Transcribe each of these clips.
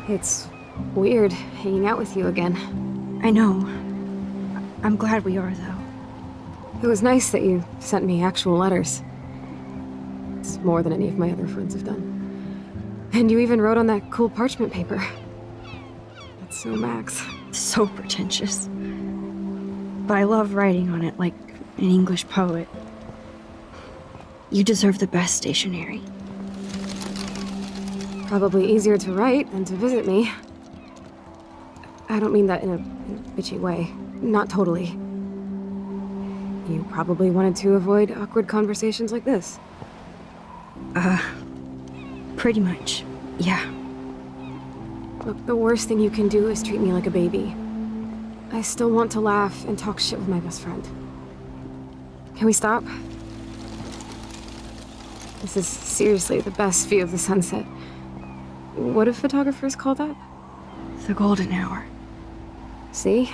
It's weird hanging out with you again. I know. I'm glad we are, though. It was nice that you sent me actual letters. It's more than any of my other friends have done. And you even wrote on that cool parchment paper. That's so Max. So pretentious. But I love writing on it like an English poet. You deserve the best stationery. Probably easier to write than to visit me. I don't mean that in a bitchy way. Not totally. You probably wanted to avoid awkward conversations like this. Pretty much, yeah. Look, the worst thing you can do is treat me like a baby. I still want to laugh and talk shit with my best friend. Can we stop? This is seriously the best view of the sunset. What do photographers call that? The golden hour. See?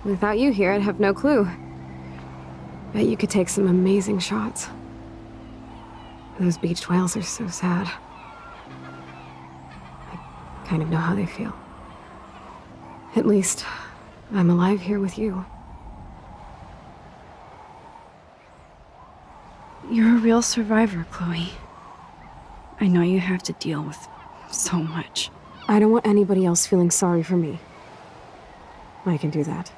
Without you here, I'd have no clue. Bet you could take some amazing shots. Those beached whales are so sad. I kind of know how they feel. At least, I'm alive here with you. You're a real survivor, Chloe. I know you have to deal with so much. I don't want anybody else feeling sorry for me. I can do that.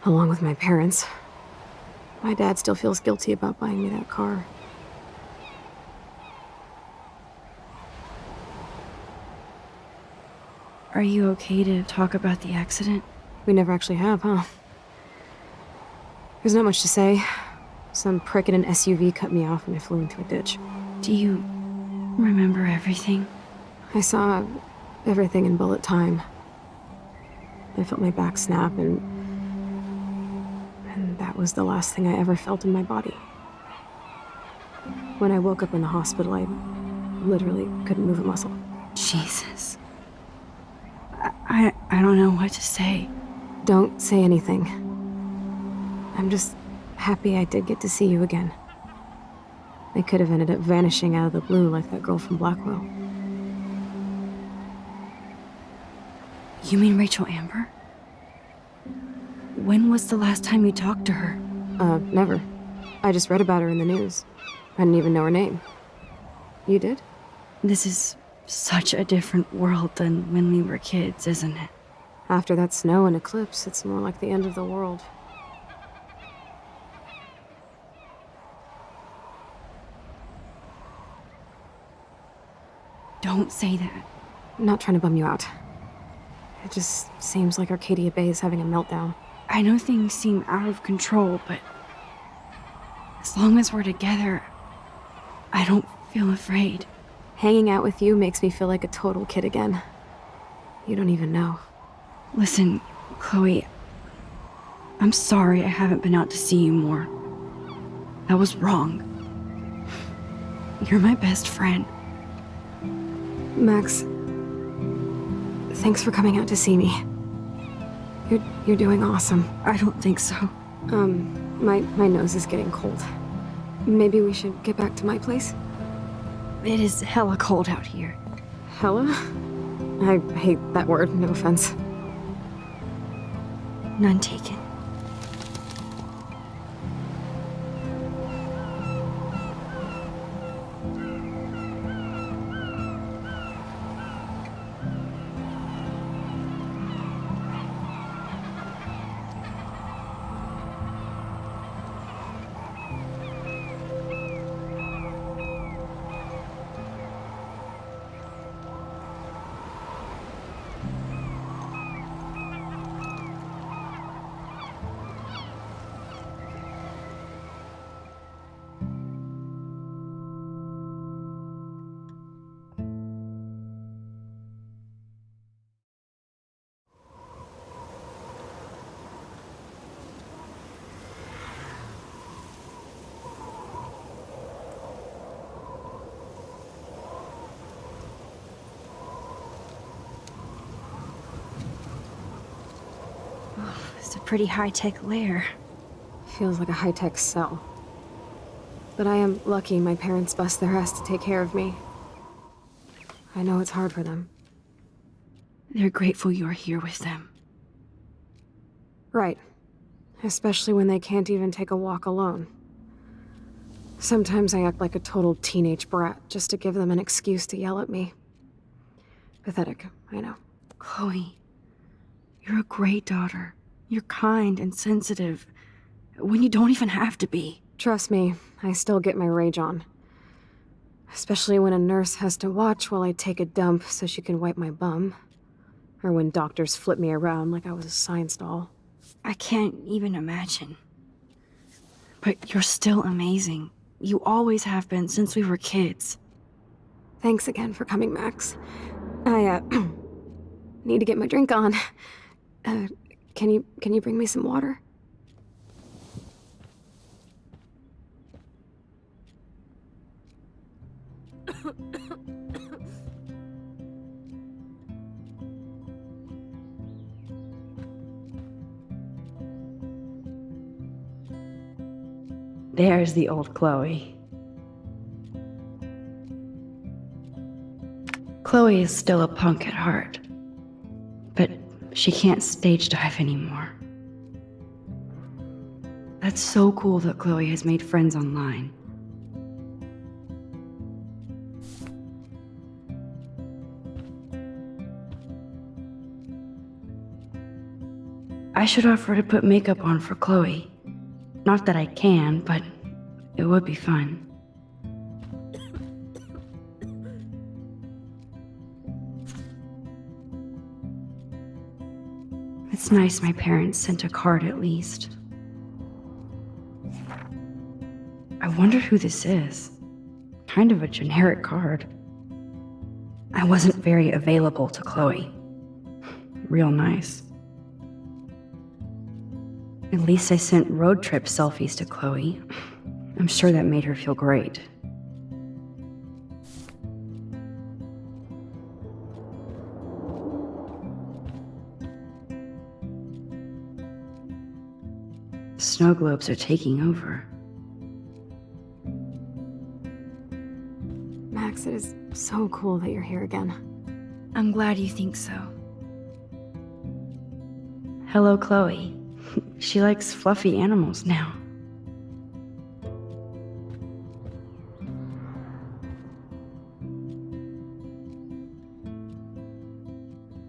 Along with my parents. My dad still feels guilty about buying me that car. Are you okay to talk about the accident? We never actually have, huh? There's not much to say. Some prick in an SUV cut me off and I flew into a ditch. Do you remember everything? I saw everything in bullet time. I felt my back snap and that was the last thing I ever felt in my body. When I woke up in the hospital, I literally couldn't move a muscle. Jesus. I don't know what to say. Don't say anything. I'm just happy I did get to see you again. I could have ended up vanishing out of the blue like that girl from Blackwell. You mean Rachel Amber? When was the last time you talked to her? Never. I just read about her in the news. I didn't even know her name. You did? This is such a different world than when we were kids, isn't it? After that snow and eclipse, it's more like the end of the world. Don't say that. I'm not trying to bum you out. It just seems like Arcadia Bay is having a meltdown. I know things seem out of control, but as long as we're together, I don't feel afraid. Hanging out with you makes me feel like a total kid again. You don't even know. Listen, Chloe, I'm sorry I haven't been out to see you more. That was wrong. You're my best friend. Max, thanks for coming out to see me. You're doing awesome. I don't think so. My nose is getting cold. Maybe we should get back to my place? It is hella cold out here. Hella? I hate that word, no offense. None taken. It's a pretty high-tech lair. Feels like a high-tech cell. But I am lucky my parents bust their ass to take care of me. I know it's hard for them. They're grateful you're here with them. Right. Especially when they can't even take a walk alone. Sometimes I act like a total teenage brat just to give them an excuse to yell at me. Pathetic, I know. Chloe, you're a great daughter. You're kind and sensitive when you don't even have to be. Trust me, I still get my rage on. Especially when a nurse has to watch while I take a dump so she can wipe my bum. Or when doctors flip me around like I was a science doll. I can't even imagine. But you're still amazing. You always have been since we were kids. Thanks again for coming, Max. I, need to get my drink on. Can you bring me some water? There's the old Chloe. Chloe is still a punk at heart, but she can't stage dive anymore. That's so cool that Chloe has made friends online. I should offer to put makeup on for Chloe. Not that I can, but it would be fun. It's nice my parents sent a card at least. I wonder who this is. Kind of a generic card. I wasn't very available to Chloe. Real nice. At least I sent road trip selfies to Chloe. I'm sure that made her feel great. Snow globes are taking over. Max, it is so cool that you're here again. I'm glad you think so. Hello, Chloe. She likes fluffy animals now.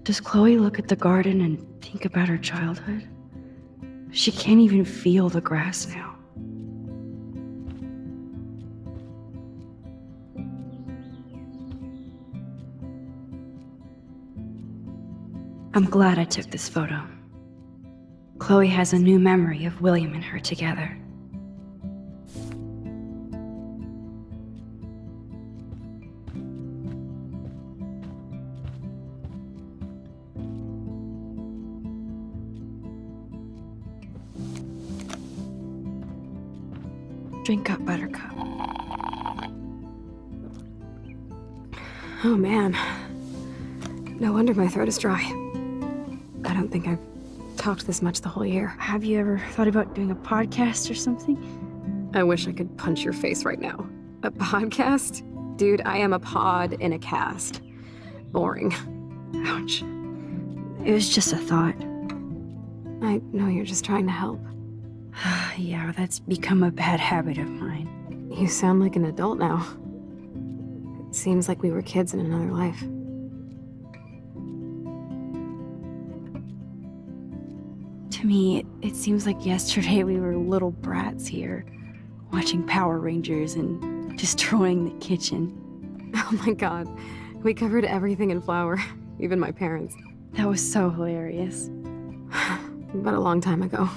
Does Chloe look at the garden and think about her childhood? She can't even feel the grass now. I'm glad I took this photo. Chloe has a new memory of William and her together. Drink up, Buttercup. Oh man. No wonder my throat is dry. I don't think I've talked this much the whole year. Have you ever thought about doing a podcast or something? I wish I could punch your face right now. A podcast? Dude, I am a pod in a cast. Boring. Ouch. It was just a thought. I know you're just trying to help. Yeah, that's become a bad habit of mine. You sound like an adult now. It seems like we were kids in another life. To me, it seems like yesterday we were little brats here, watching Power Rangers and destroying the kitchen. Oh my god. We covered everything in flour, even my parents. That was so hilarious. But a long time ago.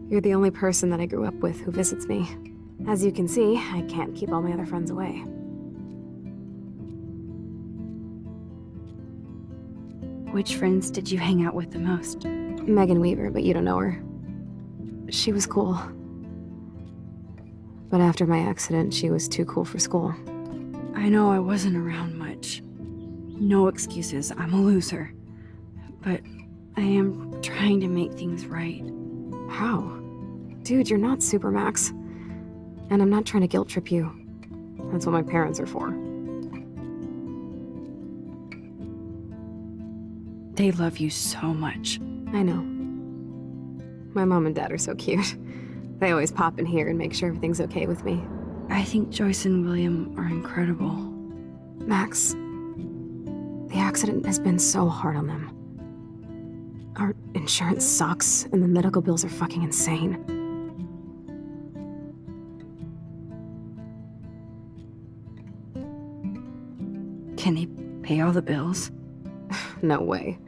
You're the only person that I grew up with who visits me. As you can see, I can't keep all my other friends away. Which friends did you hang out with the most? Megan Weaver, but you don't know her. She was cool. But after my accident, she was too cool for school. I know I wasn't around much. No excuses, I'm a loser. But I am trying to make things right. How? Dude, you're not Supermax. And I'm not trying to guilt trip you. That's what my parents are for. They love you so much. I know. My mom and dad are so cute. They always pop in here and make sure everything's okay with me. I think Joyce and William are incredible. Max, the accident has been so hard on them. Our insurance sucks, and the medical bills are fucking insane. Can they pay all the bills? No way.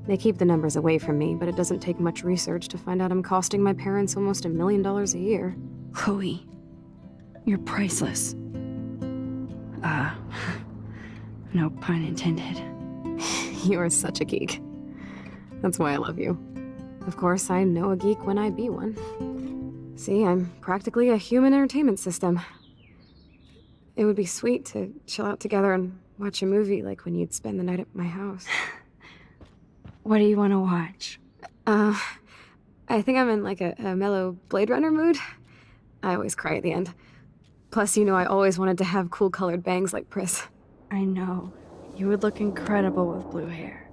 They keep the numbers away from me, but it doesn't take much research to find out I'm costing my parents almost $1 million a year. Chloe, you're priceless. No pun intended. You are such a geek. That's why I love you. Of course, I know a geek when I be one. See, I'm practically a human entertainment system. It would be sweet to chill out together and watch a movie like when you'd spend the night at my house. What do you want to watch? I think I'm in like a mellow Blade Runner mood. I always cry at the end. Plus, you know I always wanted to have cool colored bangs like Pris. I know. You would look incredible with blue hair.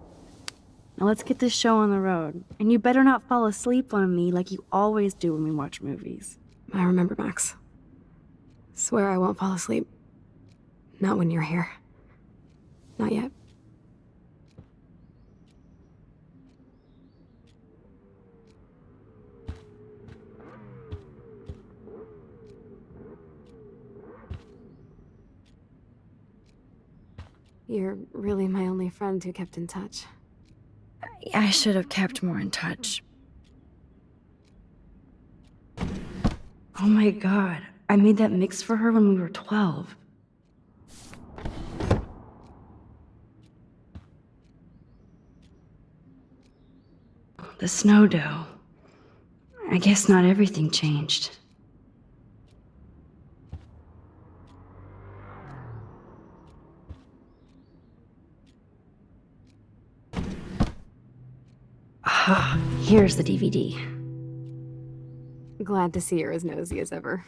Now let's get this show on the road. And you better not fall asleep on me like you always do when we watch movies. I remember, Max. Swear I won't fall asleep. Not when you're here. Not yet. You're really my only friend who kept in touch. I should have kept more in touch. Oh my god, I made that mix for her when we were 12. The snow dough. I guess not everything changed. Ah, here's the DVD. Glad to see you're as nosy as ever.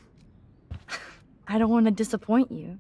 I don't want to disappoint you.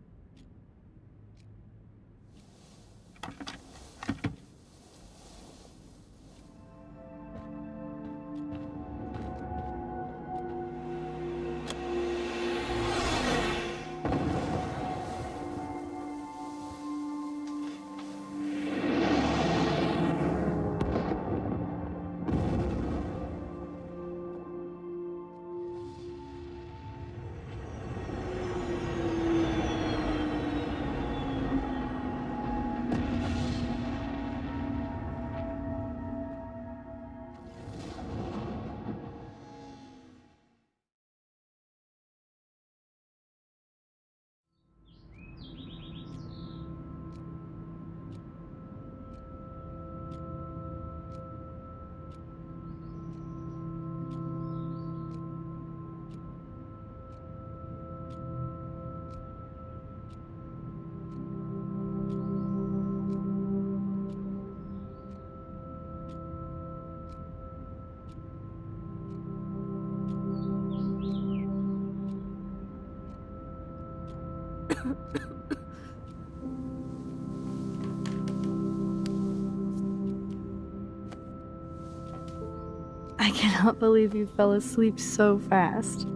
I cannot believe you fell asleep so fast.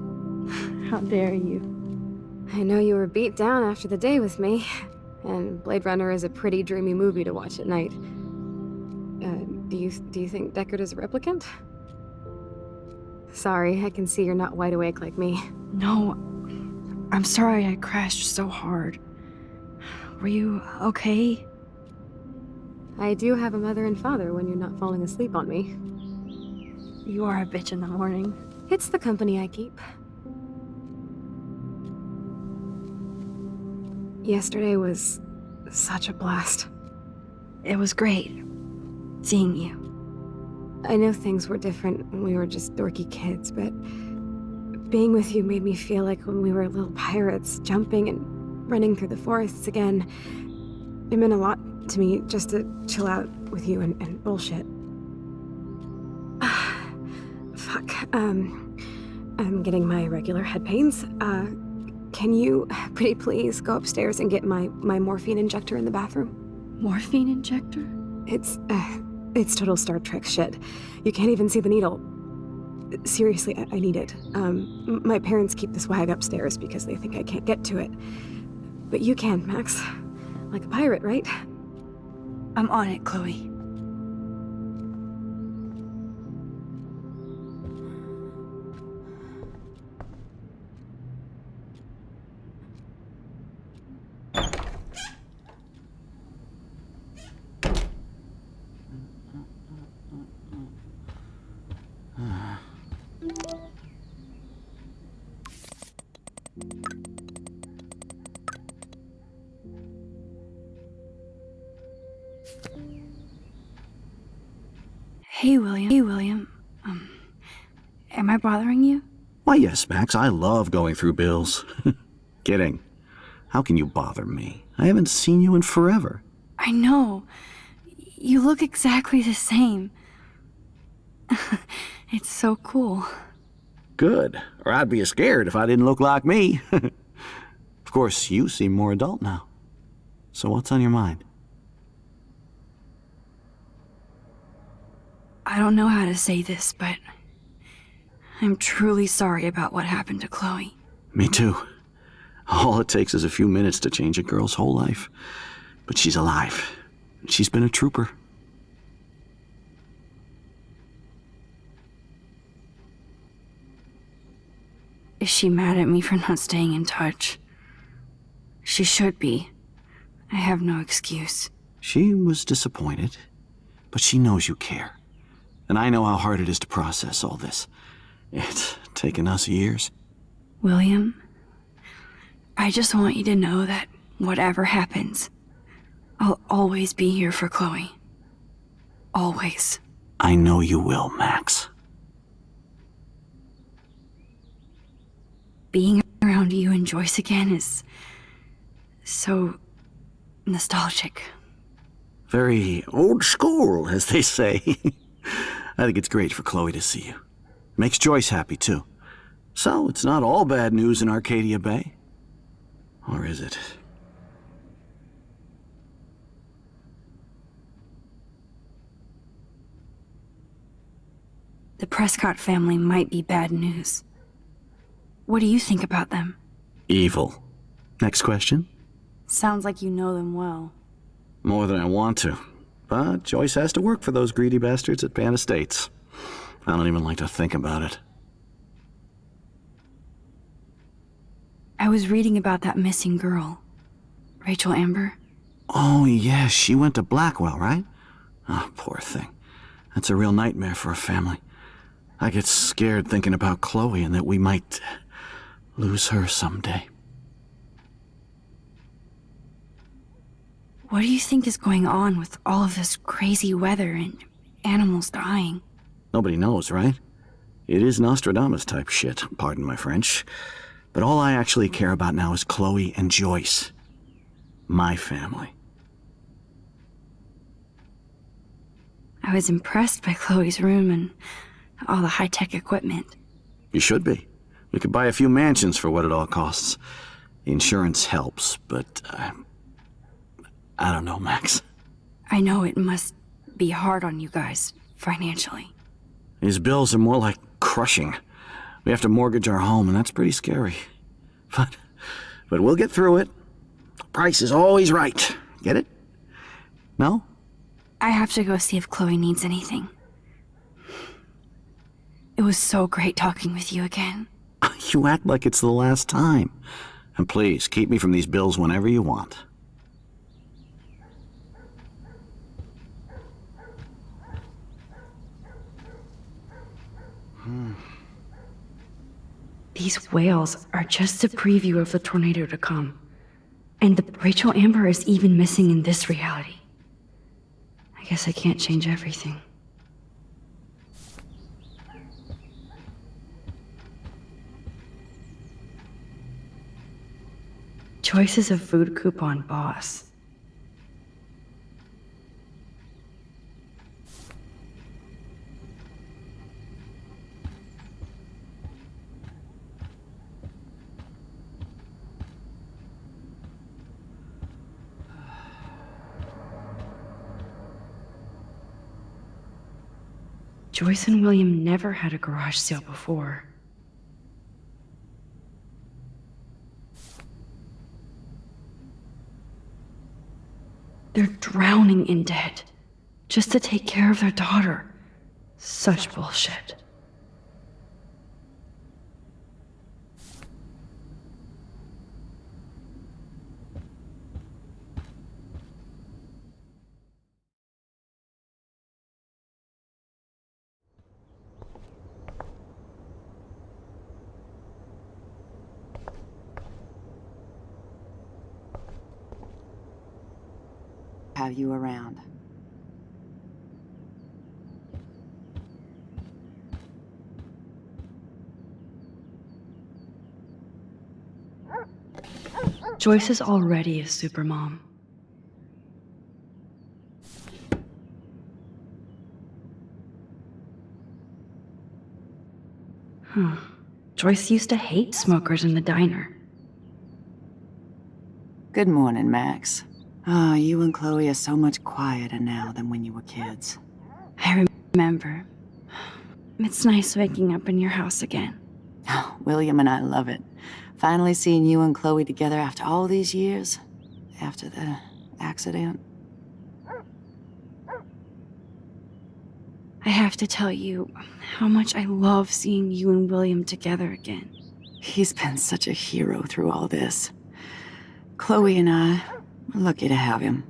How dare you? I know you were beat down after the day with me, and Blade Runner is a pretty dreamy movie to watch at night. Do you think Deckard is a replicant? Sorry, I can see you're not wide awake like me. No, I'm sorry I crashed so hard. Were you okay? I do have a mother and father when you're not falling asleep on me. You are a bitch in the morning. It's the company I keep. Yesterday was such a blast. It was great seeing you. I know things were different when we were just dorky kids, but being with you made me feel like when we were little pirates, jumping and running through the forests again. It meant a lot to me just to chill out with you and bullshit. Fuck. I'm getting my regular head pains. Can you, pretty please, go upstairs and get my morphine injector in the bathroom? Morphine injector? It's total Star Trek shit. You can't even see the needle. Seriously, I need it. My parents keep the swag upstairs because they think I can't get to it. But you can, Max. Like a pirate, right? I'm on it, Chloe. Hey, William. Hey, William. Am I bothering you? Why, yes, Max. I love going through bills. Kidding. How can you bother me? I haven't seen you in forever. I know. You look exactly the same. It's so cool. Good. Or I'd be scared if I didn't look like me. Of course, you seem more adult now. So what's on your mind? I don't know how to say this, but I'm truly sorry about what happened to Chloe. Me too. All it takes is a few minutes to change a girl's whole life. But she's alive. She's been a trooper. Is she mad at me for not staying in touch? She should be. I have no excuse. She was disappointed, but she knows you care. And I know how hard it is to process all this. It's taken us years. William, I just want you to know that whatever happens, I'll always be here for Chloe. Always. I know you will, Max. Being around you and Joyce again is so nostalgic. Very old school, as they say. I think it's great for Chloe to see you. Makes Joyce happy, too. So, it's not all bad news in Arcadia Bay. Or is it? The Prescott family might be bad news. What do you think about them? Evil. Next question? Sounds like you know them well. More than I want to. But Joyce has to work for those greedy bastards at Pan Estates. I don't even like to think about it. I was reading about that missing girl. Rachel Amber. Oh, yeah, she went to Blackwell, right? Oh, poor thing. That's a real nightmare for a family. I get scared thinking about Chloe and that we might lose her someday. What do you think is going on with all of this crazy weather and animals dying? Nobody knows, right? It is Nostradamus type shit, pardon my French. But all I actually care about now is Chloe and Joyce. My family. I was impressed by Chloe's room and all the high-tech equipment. You should be. We could buy a few mansions for what it all costs. The insurance helps, but I don't know, Max. I know it must be hard on you guys, financially. These bills are more like crushing. We have to mortgage our home, and that's pretty scary. But we'll get through it. Price is always right. Get it? No? I have to go see if Chloe needs anything. It was so great talking with you again. You act like it's the last time. And please, keep me from these bills whenever you want. These whales are just a preview of the tornado to come. And the Rachel Amber is even missing in this reality. I guess I can't change everything. Joyce is a food coupon boss. Joyce and William never had a garage sale before. They're drowning in debt just to take care of their daughter. Such bullshit. Have you around? Joyce is already a supermom. Joyce used to hate smokers in the diner. Good morning, Max. Oh, you and Chloe are so much quieter now than when you were kids. I remember. It's nice waking up in your house again. Oh, William and I love it. Finally seeing you and Chloe together after all these years. After the accident. I have to tell you how much I love seeing you and William together again. He's been such a hero through all this. Chloe and I are lucky to have him.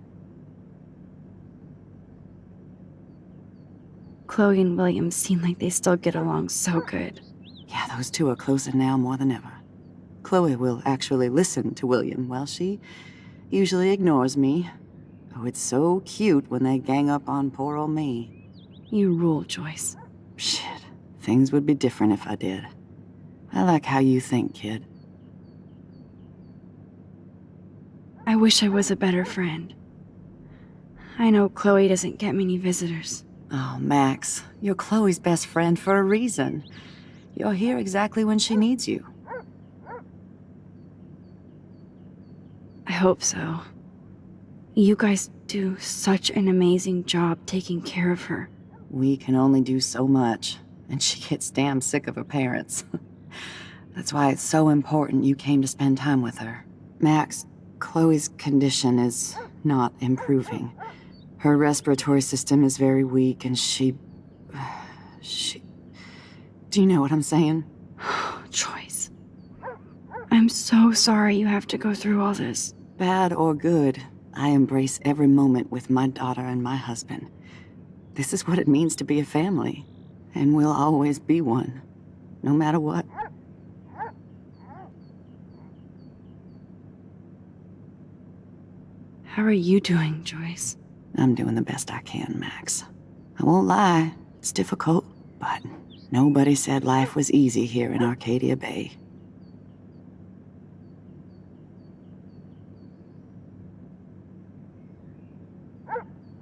Chloe and William seem like they still get along so good. Yeah, those two are closer now more than ever. Chloe will actually listen to William, while she usually ignores me. Oh, it's so cute when they gang up on poor old me. You rule, Joyce. Shit, things would be different if I did. I like how you think, kid. I wish I was a better friend. I know Chloe doesn't get many visitors. Oh, Max, you're Chloe's best friend for a reason. You're here exactly when she needs you. I hope so. You guys do such an amazing job taking care of her. We can only do so much, and she gets damn sick of her parents. That's why it's so important you came to spend time with her. Max, Chloe's condition is not improving. Her respiratory system is very weak, and she... Do you know what I'm saying? Joyce. I'm so sorry you have to go through all this. Bad or good, I embrace every moment with my daughter and my husband. This is what it means to be a family, and we'll always be one, no matter what. How are you doing, Joyce? I'm doing the best I can, Max. I won't lie, it's difficult, but nobody said life was easy here in Arcadia Bay.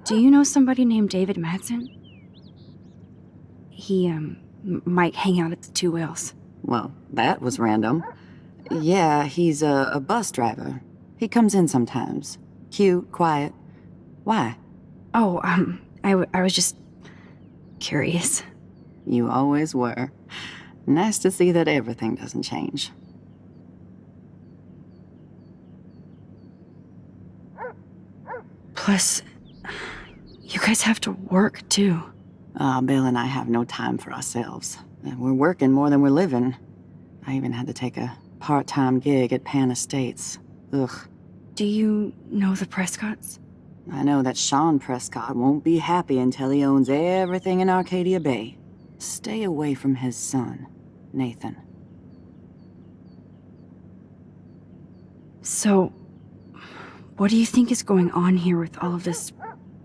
Do you know somebody named David Madsen? He, might hang out at the Two Whales. Well, that was random. Yeah, he's a bus driver. He comes in sometimes. Cute, quiet. Why? Oh, I was just curious. You always were. Nice to see that everything doesn't change. Plus, you guys have to work, too. Bill and I have no time for ourselves. We're working more than we're living. I even had to take a part-time gig at Pan Estates. Ugh. Do you know the Prescotts? I know that Sean Prescott won't be happy until he owns everything in Arcadia Bay. Stay away from his son, Nathan. So, what do you think is going on here with all of this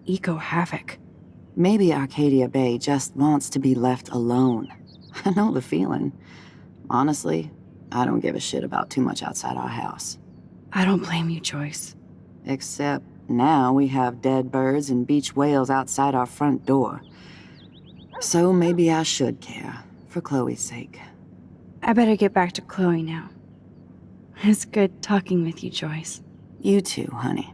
eco-havoc? Maybe Arcadia Bay just wants to be left alone. I know the feeling. Honestly, I don't give a shit about too much outside our house. I don't blame you, Joyce. Except now we have dead birds and beach whales outside our front door. So maybe I should care, for Chloe's sake. I better get back to Chloe now. It's good talking with you, Joyce. You too, honey.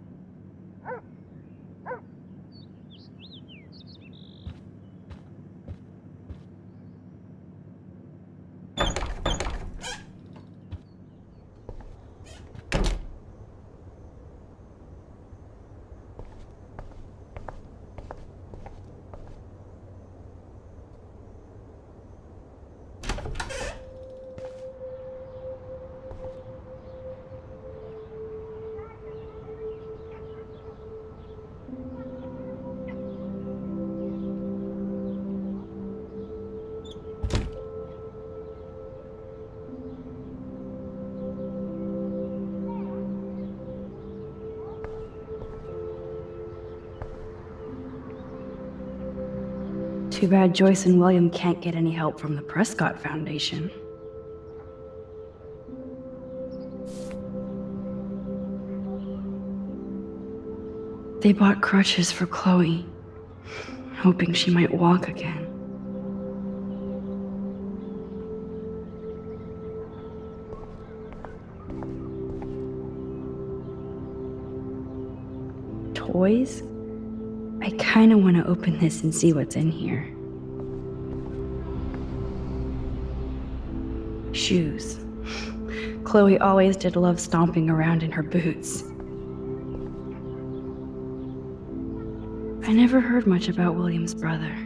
Too bad Joyce and William can't get any help from the Prescott Foundation. They bought crutches for Chloe, hoping she might walk again. Toys? I kinda wanna open this and see what's in here. Shoes. Chloe always did love stomping around in her boots. I never heard much about William's brother.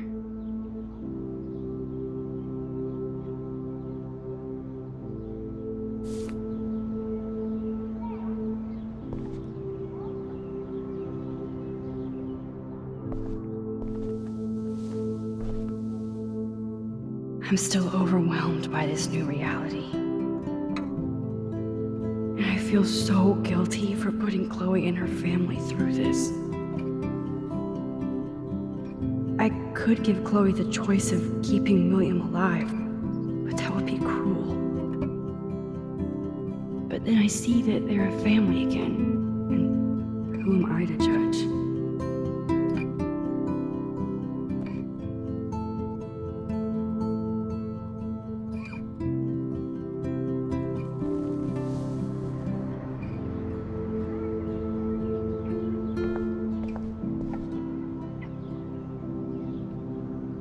I'm still overwhelmed by this new reality. And I feel so guilty for putting Chloe and her family through this. I could give Chloe the choice of keeping William alive, but that would be cruel. But then I see that they're a family again, and who am I to judge?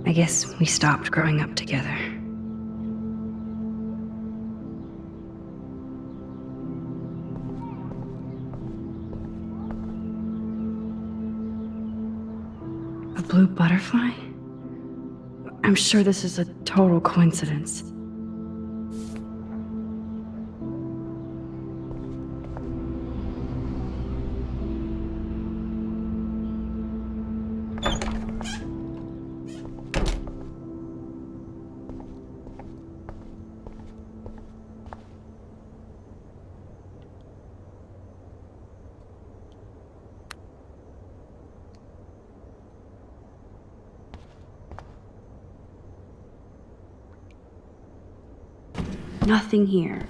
I guess we stopped growing up together. A blue butterfly? I'm sure this is a total coincidence. Nothing here.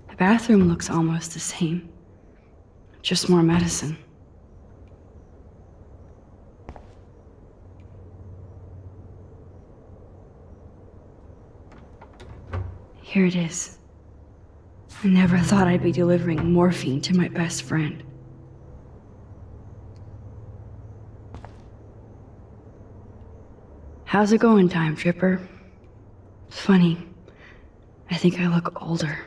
The bathroom looks almost the same. Just more medicine. Here it is. I never thought I'd be delivering morphine to my best friend. How's it going, Time Tripper? It's funny. I think I look older.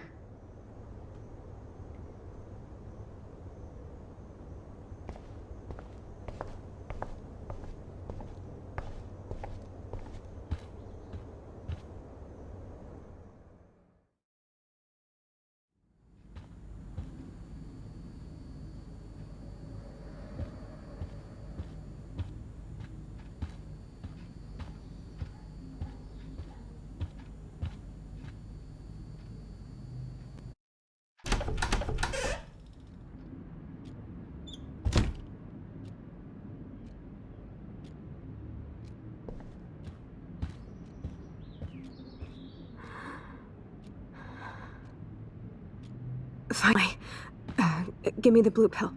Finally. Give me the blue pill.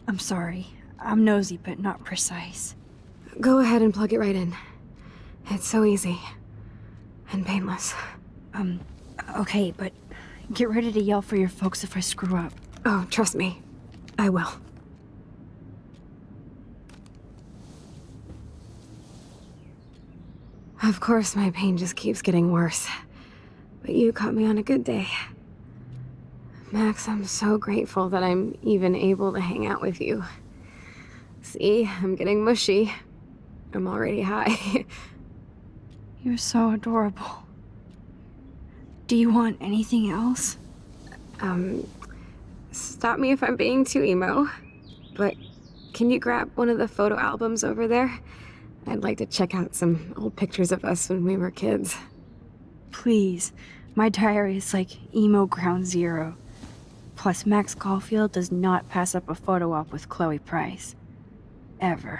I'm sorry. I'm nosy, but not precise. Go ahead and plug it right in. It's so easy. And painless. Okay, but get ready to yell for your folks if I screw up. Oh, trust me. I will. Of course, my pain just keeps getting worse. But you caught me on a good day. Max, I'm so grateful that I'm even able to hang out with you. See, I'm getting mushy. I'm already high. You're so adorable. Do you want anything else? Stop me if I'm being too emo, but can you grab one of the photo albums over there? I'd like to check out some old pictures of us when we were kids. Please. My diary is like emo ground zero. Plus, Max Caulfield does not pass up a photo op with Chloe Price. Ever.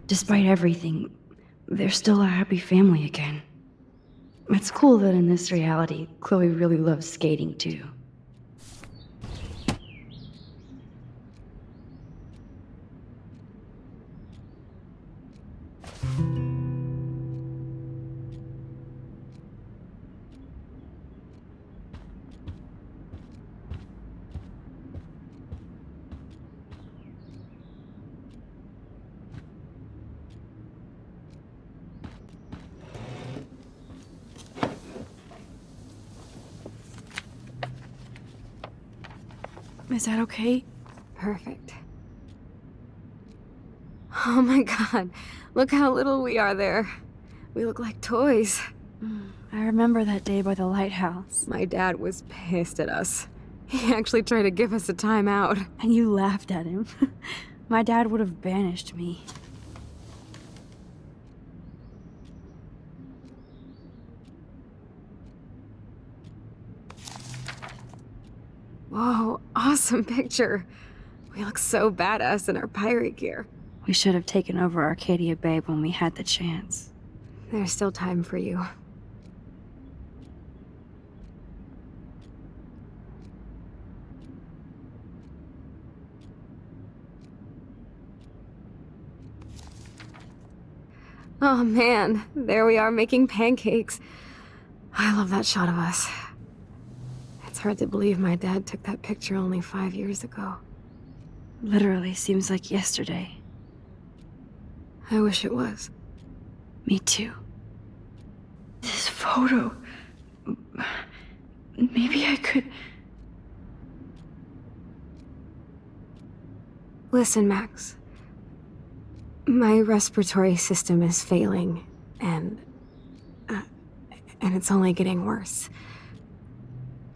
Despite everything, they're still a happy family again. It's cool that in this reality, Chloe really loves skating too. Is that okay? Perfect. Oh my god, look how little we are there. We look like toys. I remember that day by the lighthouse. My dad was pissed at us. He actually tried to give us a timeout. And you laughed at him. My dad would have banished me. Whoa, awesome picture. We look so badass in our pirate gear. We should have taken over Arcadia Bay when we had the chance. There's still time for you. Oh man, there we are making pancakes. I love that shot of us. It's hard to believe my dad took that picture only 5 years ago. Literally seems like yesterday. I wish it was. Me too. This photo... Maybe I could... Listen, Max. My respiratory system is failing, and it's only getting worse.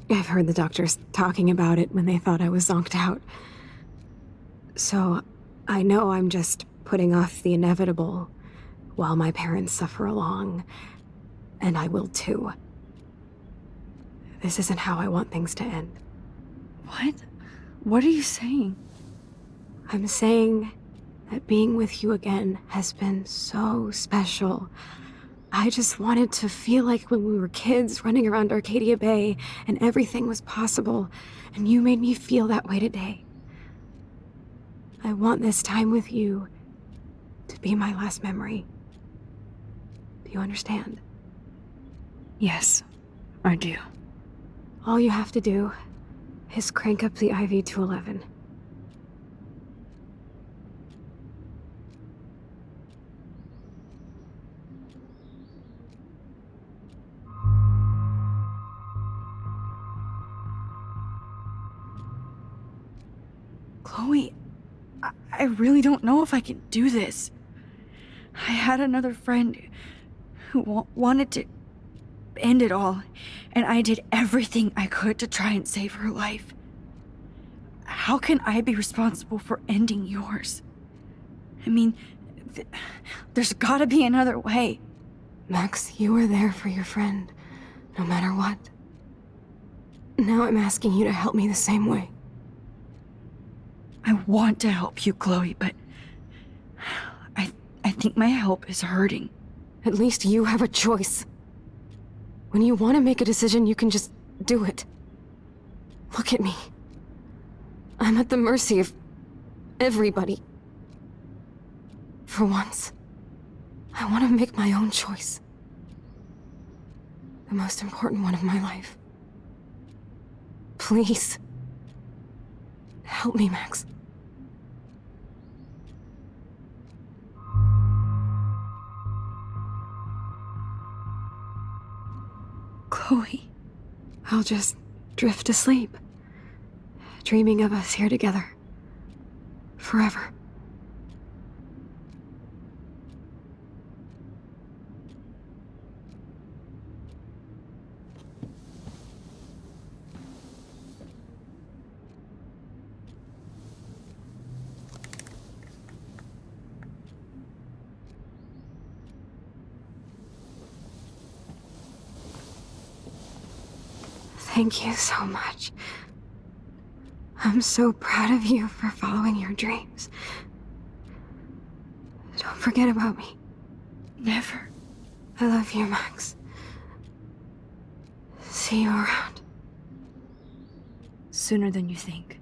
I've heard the doctors talking about it when they thought I was zonked out. So, I know I'm just putting off the inevitable while my parents suffer along, and I will too. This isn't how I want things to end. What? What are you saying? I'm saying that being with you again has been so special. I just wanted to feel like when we were kids running around Arcadia Bay and everything was possible, and you made me feel that way today. I want this time with you to be my last memory. Do you understand? Yes, I do. All you have to do is crank up the IV to 11. Chloe, I really don't know if I can do this. I had another friend who wanted to end it all, and I did everything I could to try and save her life. How can I be responsible for ending yours? I mean, there's gotta be another way. Max, you were there for your friend, no matter what. Now I'm asking you to help me the same way. I want to help you, Chloe, but I think my help is hurting. At least you have a choice. When you want to make a decision, you can just do it. Look at me. I'm at the mercy of everybody. For once, I want to make my own choice. The most important one of my life. Please. Help me, Max. Chloe. I'll just drift asleep, dreaming of us here together. Forever. Thank you so much. I'm so proud of you for following your dreams. Don't forget about me. Never. I love you, Max. See you around. Sooner than you think.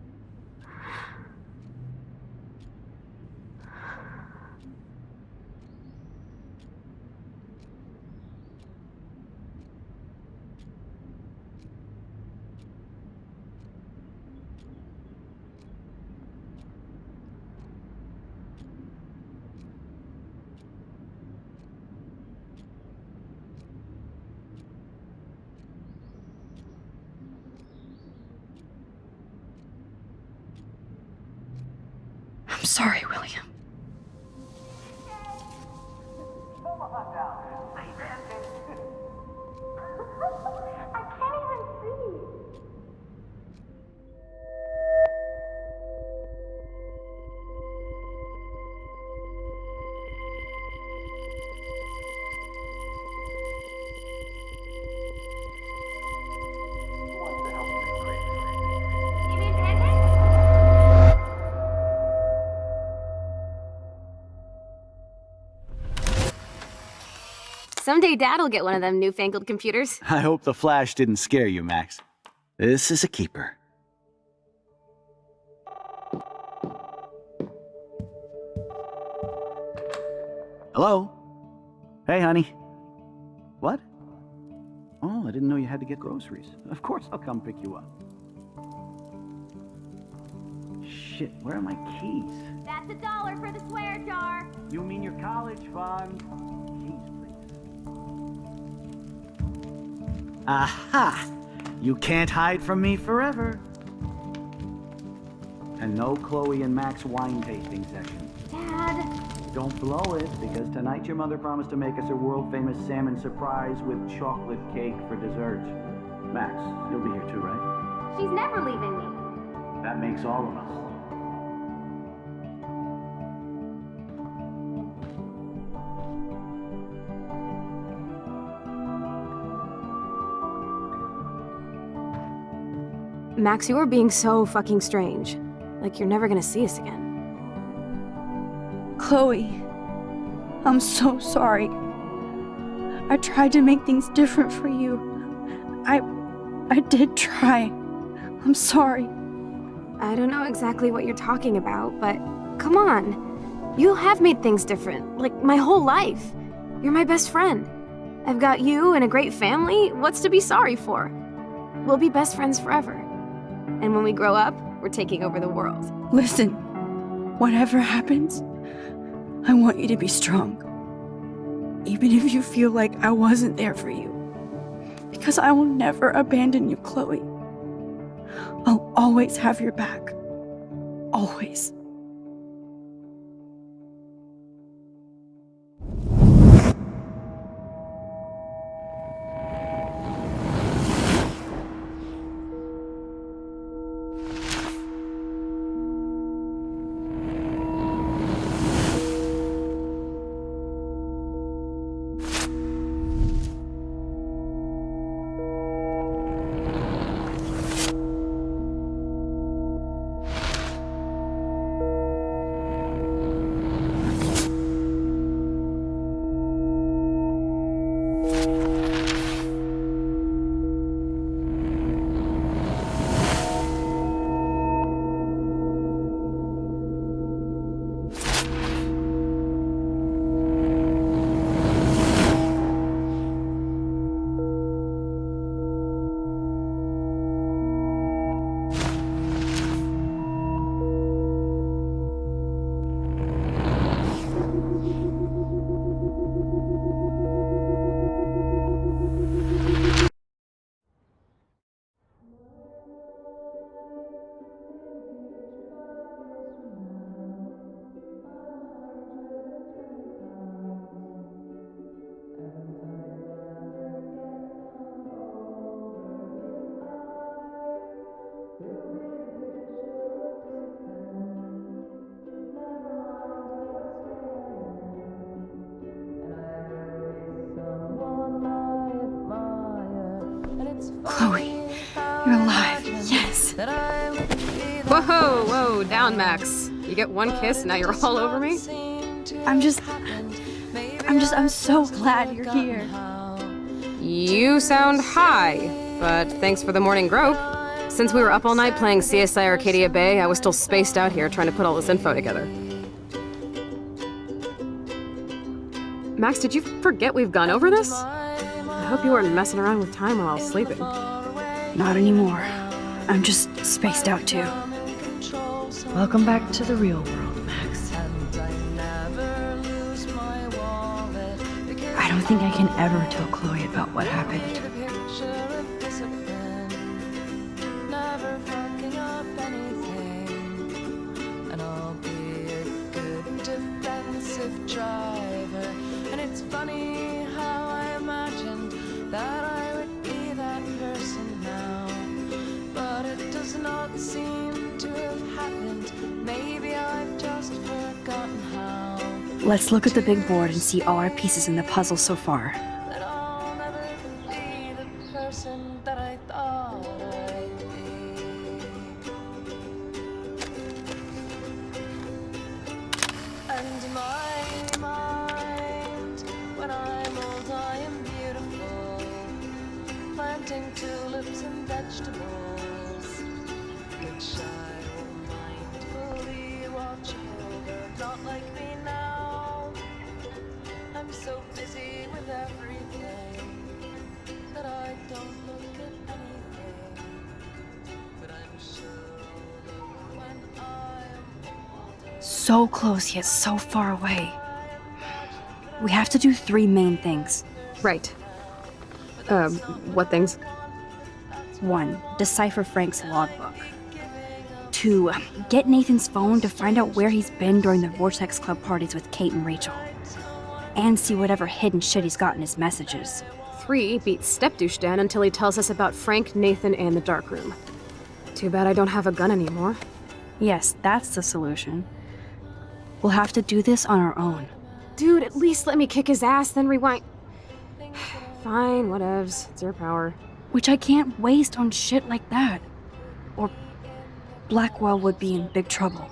I'm sorry, William. Someday Dad'll get one of them newfangled computers. I hope the flash didn't scare you, Max. This is a keeper. Hello? Hey, honey. What? Oh, I didn't know you had to get groceries. Of course I'll come pick you up. Shit, where are my keys? That's $1 for the swear jar. You mean your college fund? Keys, please. Aha! You can't hide from me forever. And no Chloe and Max wine tasting session. Dad. Don't blow it, because tonight your mother promised to make us a world-famous salmon surprise with chocolate cake for dessert. Max, you'll be here too, right? She's never leaving me. That makes all of us. Max, you are being so fucking strange. Like you're never gonna see us again. Chloe, I'm so sorry. I tried to make things different for you. I did try. I'm sorry. I don't know exactly what you're talking about, but come on. You have made things different, like my whole life. You're my best friend. I've got you and a great family. What's to be sorry for? We'll be best friends forever. And when we grow up, we're taking over the world. Listen, whatever happens, I want you to be strong. Even if you feel like I wasn't there for you. Because I will never abandon you, Chloe. I'll always have your back. Always. Slow down, Max. You get one kiss and now you're all over me? I'm so glad you're here. You sound high, but thanks for the morning grope. Since we were up all night playing CSI Arcadia Bay, I was still spaced out here trying to put all this info together. Max, did you forget we've gone over this? I hope you weren't messing around with time while I was sleeping. Not anymore. I'm just spaced out too. Welcome back to the real world, Max. I don't think I can ever tell Chloe about what happened. Let's look at the big board and see all our pieces in the puzzle so far. Tulips and vegetables, which I will mindfully watch over. Not like me now. I'm so busy with everything that I don't look at anything. But I'm sure I'll look when I am older. So close yet so far away. We have to do 3 main things. Right. What things? 1. Decipher Frank's logbook. 2. Get Nathan's phone to find out where he's been during the Vortex Club parties with Kate and Rachel. And see whatever hidden shit he's got in his messages. 3. Beat Stepdouche Dan until he tells us about Frank, Nathan, and the darkroom. Too bad I don't have a gun anymore. Yes, that's the solution. We'll have to do this on our own. Dude, at least let me kick his ass, then rewind. Fine, whatevs. It's your power. Which I can't waste on shit like that. Or Blackwell would be in big trouble.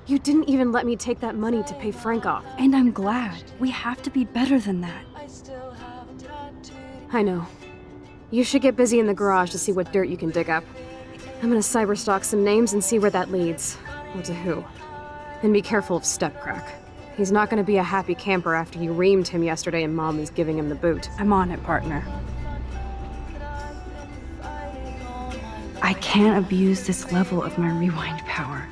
You didn't even let me take that money to pay Frank off. And I'm glad. We have to be better than that. I know. You should get busy in the garage to see what dirt you can dig up. I'm gonna cyberstalk some names and see where that leads. Or to who. And be careful of Stepcrack. He's not gonna be a happy camper after you reamed him yesterday and Mom is giving him the boot. I'm on it, partner. I can't abuse this level of my rewind power.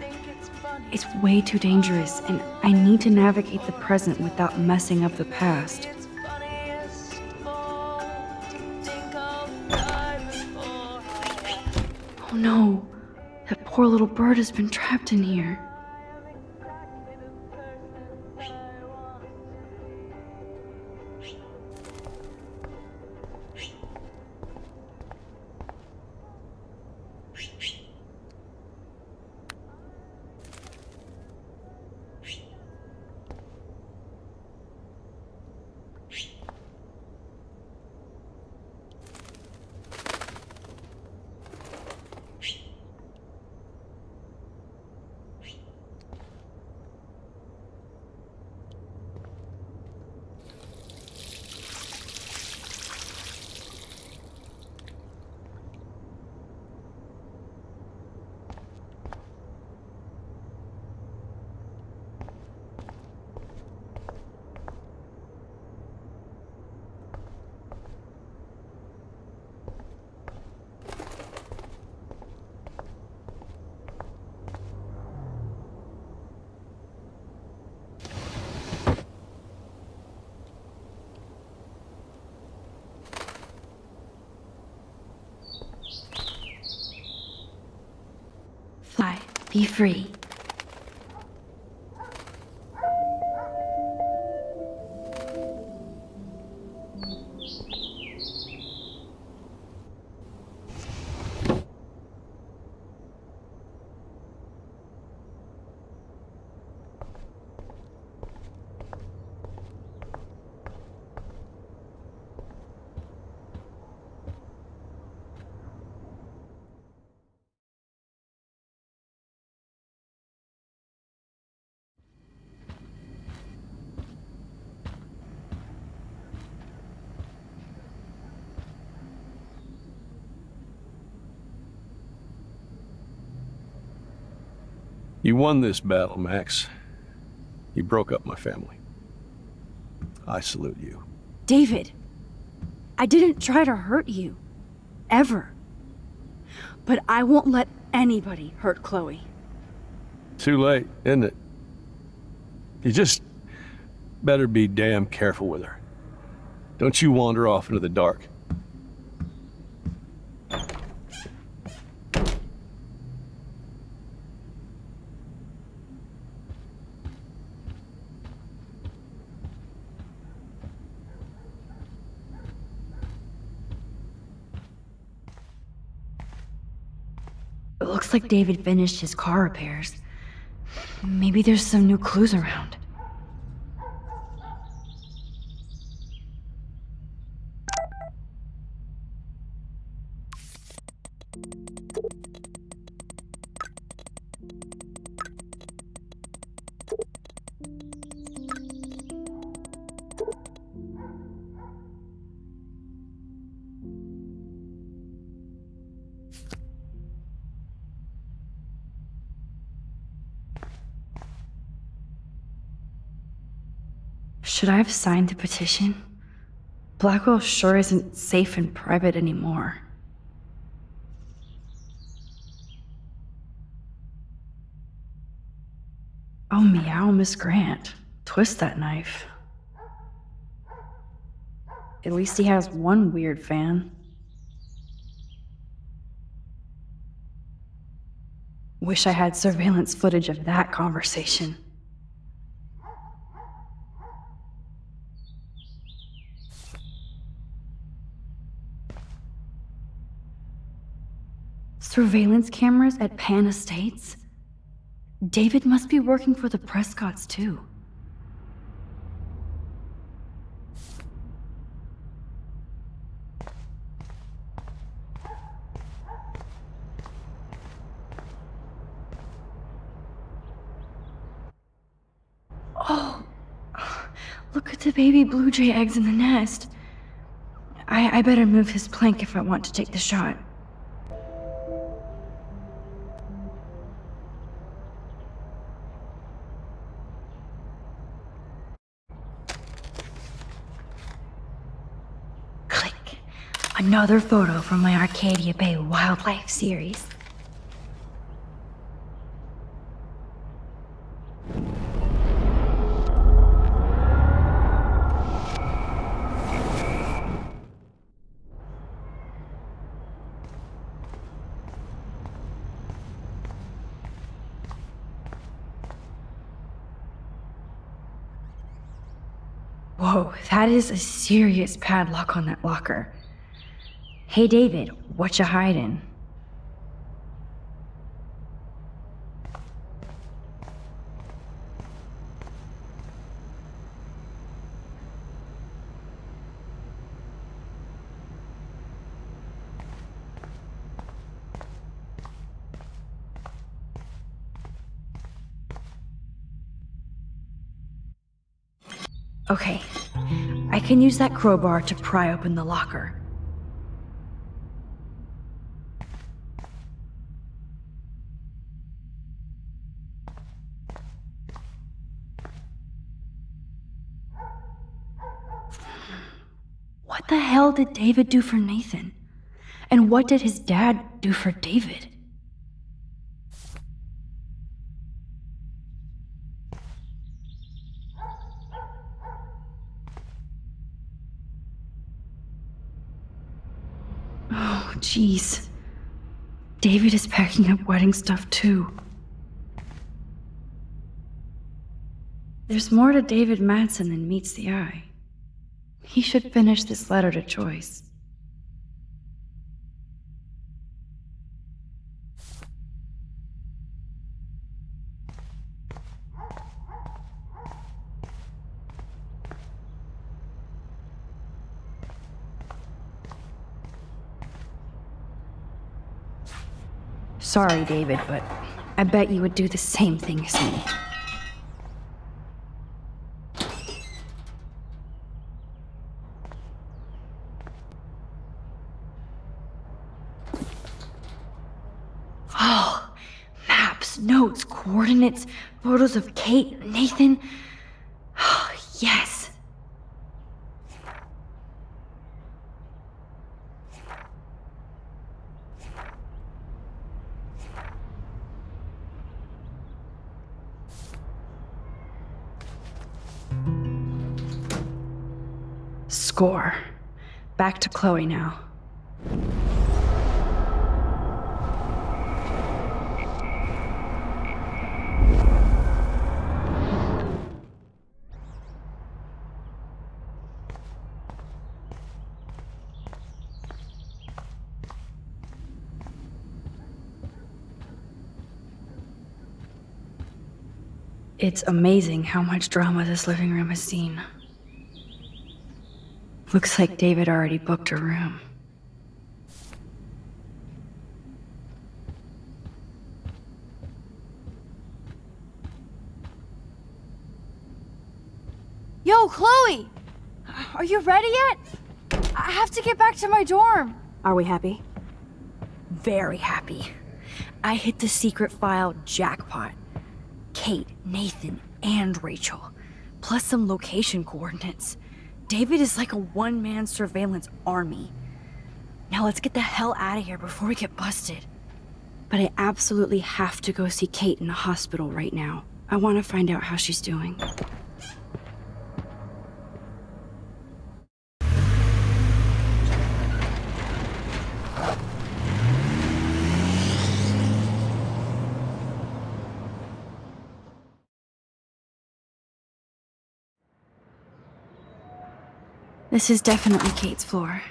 It's way too dangerous, and I need to navigate the present without messing up the past. Oh no, that poor little bird has been trapped in here. Fly, be free. You won this battle, Max. You broke up my family. I salute you. David, I didn't try to hurt you. Ever. But I won't let anybody hurt Chloe. Too late, isn't it? You just better be damn careful with her. Don't you wander off into the dark. It looks like David finished his car repairs. Maybe there's some new clues around. Should I have signed the petition? Blackwell sure isn't safe and private anymore. Oh, meow, Miss Grant. Twist that knife. At least he has one weird fan. Wish I had surveillance footage of that conversation. Surveillance cameras at Pan Estates? David must be working for the Prescotts, too. Oh, look at the baby blue jay eggs in the nest. I better move his plank if I want to take the shot. Another photo from my Arcadia Bay wildlife series. Whoa, that is a serious padlock on that locker. Hey David, what you hiding? Okay, I can use that crowbar to pry open the locker. What the hell did David do for Nathan? And what did his dad do for David? Oh, jeez. David is packing up wedding stuff too. There's more to David Madsen than meets the eye. He should finish this letter to Joyce. Sorry, David, but I bet you would do the same thing as me. Oh, maps, Just notes, coordinates, photos of Kate, Nathan. Yes. Score. Back to Chloe now. It's amazing how much drama this living room has seen. Looks like David already booked a room. Yo, Chloe! Are you ready yet? I have to get back to my dorm. Are we happy? Very happy. I hit the secret file jackpot. Kate, Nathan, and Rachel, plus some location coordinates. David is like a one-man surveillance army. Now let's get the hell out of here before we get busted. But I absolutely have to go see Kate in the hospital right now. I want to find out how she's doing. This is definitely Kate's floor.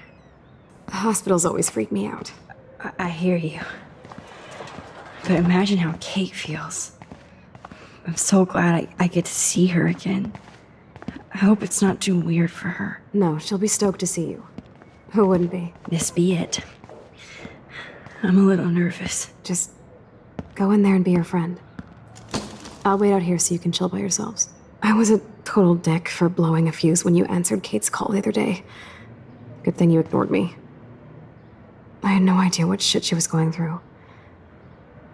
Hospitals always freak me out. I hear you. But imagine how Kate feels. I'm so glad I get to see her again. I hope it's not too weird for her. No, she'll be stoked to see you. Who wouldn't be? This be it. I'm a little nervous. Just go in there and be your friend. I'll wait out here so you can chill by yourselves. I was a total dick for blowing a fuse when you answered Kate's call the other day. Good thing you ignored me. I had no idea what shit she was going through.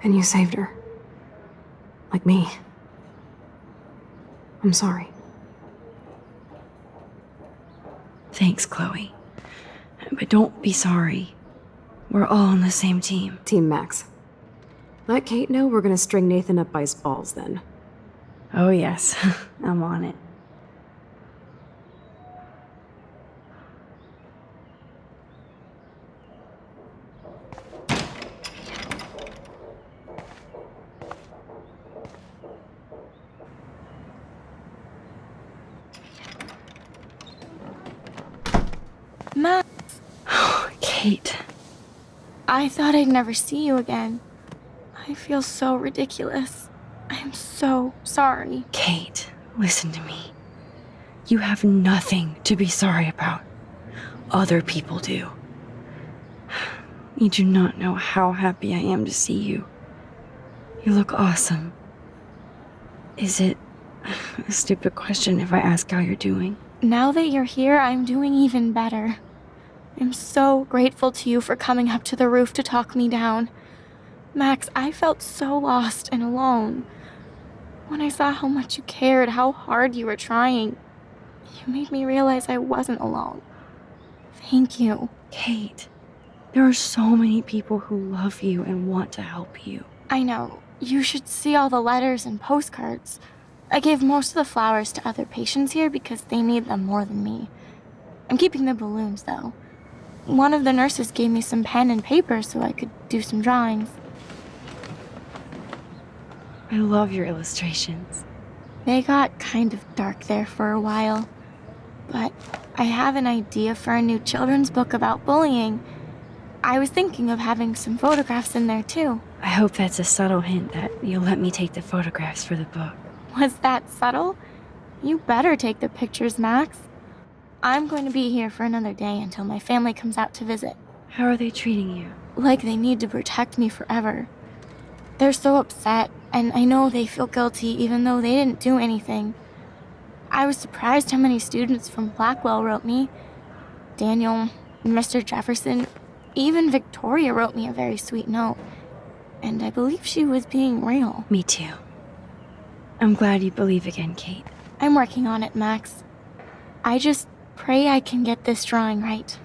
And you saved her. Like me. I'm sorry. Thanks, Chloe. But don't be sorry. We're all on the same team. Team Max. Let Kate know we're gonna string Nathan up by his balls then. Oh yes, I'm on it. Max, Kate. I thought I'd never see you again. I feel so ridiculous. I'm so sorry. Kate, listen to me. You have nothing to be sorry about. Other people do. You do not know how happy I am to see you. You look awesome. Is it a stupid question if I ask how you're doing? Now that you're here, I'm doing even better. I'm so grateful to you for coming up to the roof to talk me down. Max, I felt so lost and alone. When I saw how much you cared, how hard you were trying, you made me realize I wasn't alone. Thank you. Kate, there are so many people who love you and want to help you. I know. You should see all the letters and postcards. I gave most of the flowers to other patients here because they need them more than me. I'm keeping the balloons, though. One of the nurses gave me some pen and paper so I could do some drawings. I love your illustrations. They got kind of dark there for a while. But I have an idea for a new children's book about bullying. I was thinking of having some photographs in there, too. I hope that's a subtle hint that you'll let me take the photographs for the book. Was that subtle? You better take the pictures, Max. I'm going to be here for another day until my family comes out to visit. How are they treating you? Like they need to protect me forever. They're so upset, and I know they feel guilty even though they didn't do anything. I was surprised how many students from Blackwell wrote me. Daniel, Mr. Jefferson, even Victoria wrote me a very sweet note. and I believe she was being real. Me too. I'm glad you believe again, Kate. I'm working on it, Max. I just pray I can get this drawing right.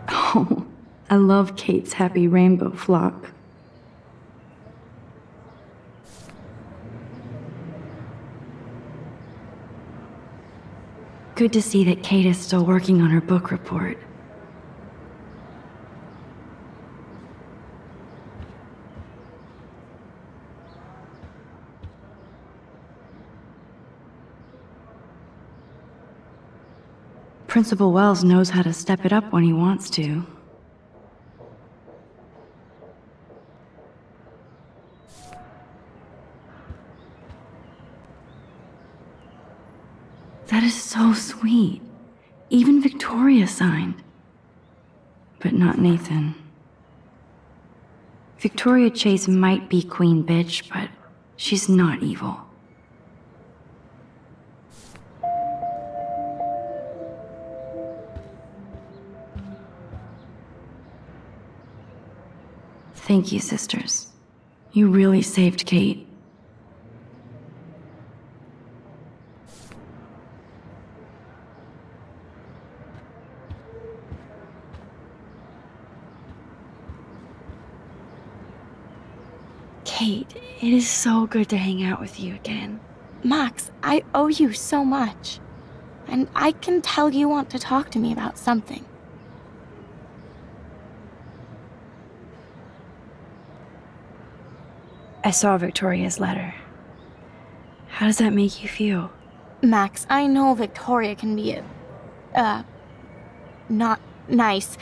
Oh, I love Kate's happy rainbow flock. Good to see that Kate is still working on her book report. Principal Wells knows how to step it up when he wants to. That is so sweet. Even Victoria signed. But not Nathan. Victoria Chase might be queen bitch, but she's not evil. Thank you, sisters. You really saved Kate. Kate, it is so good to hang out with you again. Max, I owe you so much. And I can tell you want to talk to me about something. I saw Victoria's letter. How does that make you feel? Max, I know Victoria can be not nice,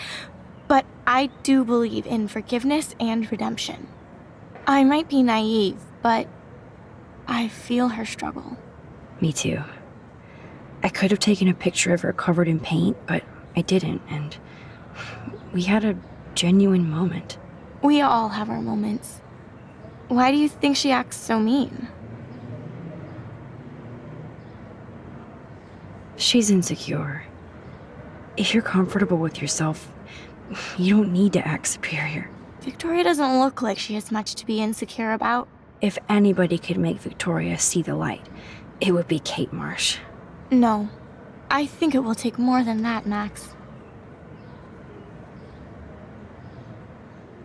but I do believe in forgiveness and redemption. I might be naive, but I feel her struggle. Me too. I could have taken a picture of her covered in paint, but I didn't, and we had a genuine moment. We all have our moments. Why do you think she acts so mean? She's insecure. If you're comfortable with yourself, you don't need to act superior. Victoria doesn't look like she has much to be insecure about. If anybody could make Victoria see the light, it would be Kate Marsh. No. I think it will take more than that, Max.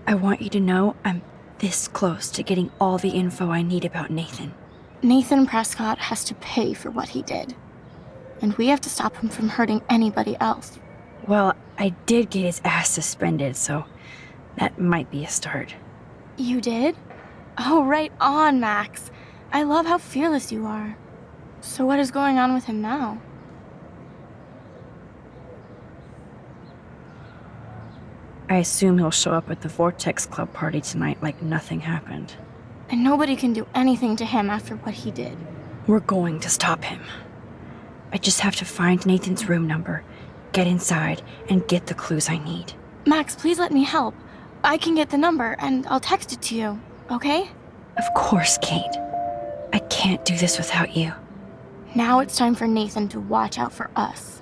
I want you to know I'm this close to getting all the info I need about Nathan. Nathan Prescott has to pay for what he did. And we have to stop him from hurting anybody else. Well, I did get his ass suspended, so that might be a start. You did? Oh, right on, Max. I love how fearless you are. So what is going on with him now? I assume he'll show up at the Vortex Club party tonight like nothing happened. And nobody can do anything to him after what he did. We're going to stop him. I just have to find Nathan's room number, get inside, and get the clues I need. Max, please let me help. I can get the number, and I'll text it to you, okay? Of course, Kate. I can't do this without you. Now it's time for Nathan to watch out for us.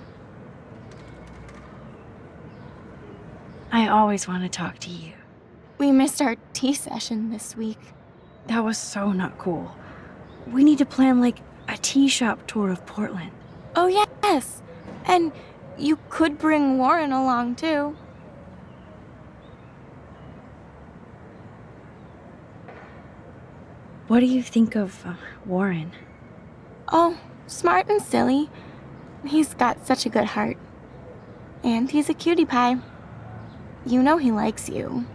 I always want to talk to you. We missed our tea session this week. That was so not cool. We need to plan, like, a tea shop tour of Portland. Oh, yes! And you could bring Warren along, too. What do you think of Warren? Oh, smart and silly. He's got such a good heart. And he's a cutie pie. You know he likes you.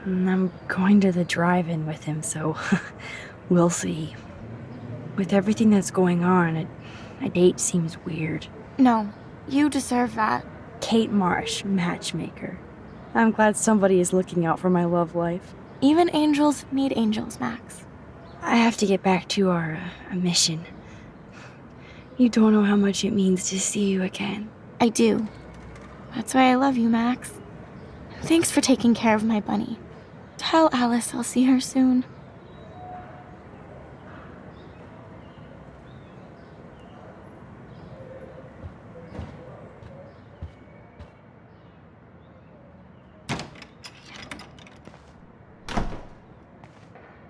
I'm going to the drive-in with him, so we'll see. With everything that's going on, a date seems weird. No, you deserve that. Kate Marsh, matchmaker. I'm glad somebody is looking out for my love life. Even angels need angels, Max. I have to get back to our mission. You don't know how much it means to see you again. I do. That's why I love you, Max. Thanks for taking care of my bunny. Tell Alice I'll see her soon.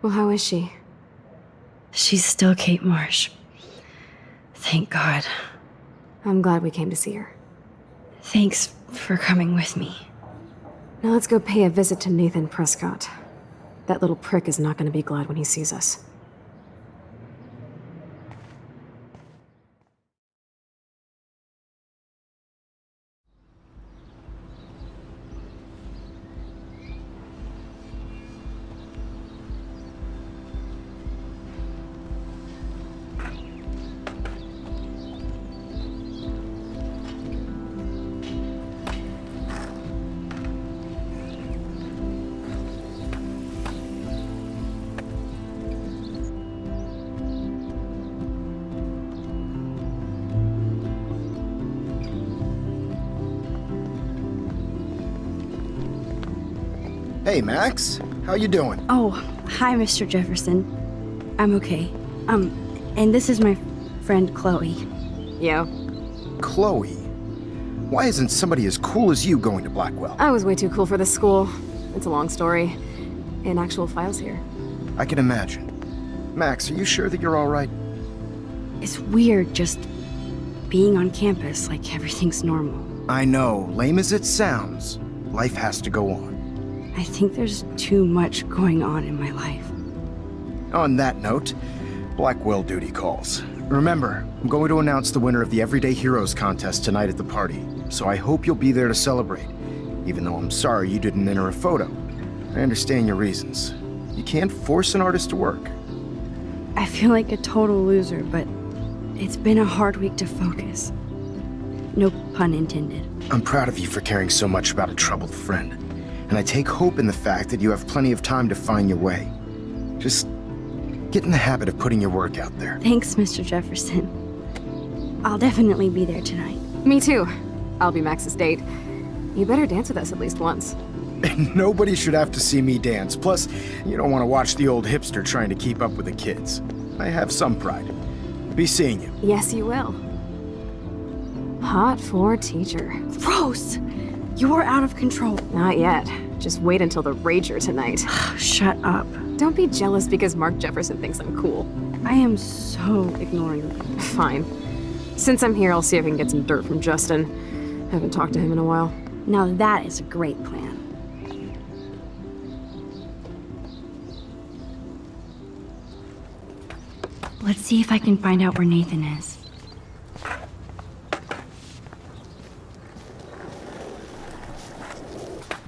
Well, how is she? She's still Kate Marsh. Thank God. I'm glad we came to see her. Thanks for coming with me. Now let's go pay a visit to Nathan Prescott. That little prick is not going to be glad when he sees us. Hey, Max. How you doing? Oh, hi, Mr. Jefferson. I'm okay. And this is my friend Chloe. Yo. Chloe. Why isn't somebody as cool as you going to Blackwell? I was way too cool for this school. It's a long story. And actual files here. I can imagine. Max, are you sure that you're all right? It's weird just being on campus like everything's normal. I know, lame as it sounds, life has to go on. I think there's too much going on in my life. On that note, Blackwell duty calls. Remember, I'm going to announce the winner of the Everyday Heroes contest tonight at the party, so I hope you'll be there to celebrate, even though I'm sorry you didn't enter a photo. I understand your reasons. You can't force an artist to work. I feel like a total loser, but it's been a hard week to focus. No pun intended. I'm proud of you for caring so much about a troubled friend, and I take hope in the fact that you have plenty of time to find your way. Just get in the habit of putting your work out there. Thanks, Mr. Jefferson. I'll definitely be there tonight. Me too. I'll be Max's date. You better dance with us at least once. Nobody should have to see me dance. Plus, you don't want to watch the old hipster trying to keep up with the kids. I have some pride. Be seeing you. Yes, you will. Hot for teacher. Gross! You're out of control. Not yet. Just wait until the rager tonight. Shut up. Don't be jealous because Mark Jefferson thinks I'm cool. I am so ignoring you. Fine. Since I'm here, I'll see if I can get some dirt from Justin. Haven't talked to him in a while. Now that is a great plan. Let's see if I can find out where Nathan is.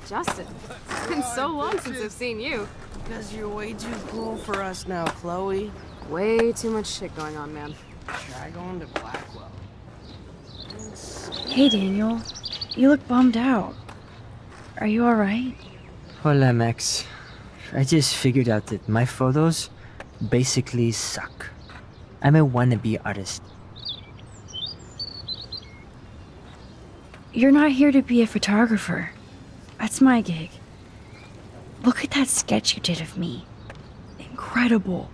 Justin, it's been so long since I've seen you. Because you're way too cool for us now, Chloe. Way too much shit going on, man. Try going to Blackwell. Hey, Daniel. You look bummed out. Are you alright? Hola, Max. I just figured out that my photos basically suck. I'm a wannabe artist. You're not here to be a photographer. That's my gig. Look at that sketch you did of me. Incredible.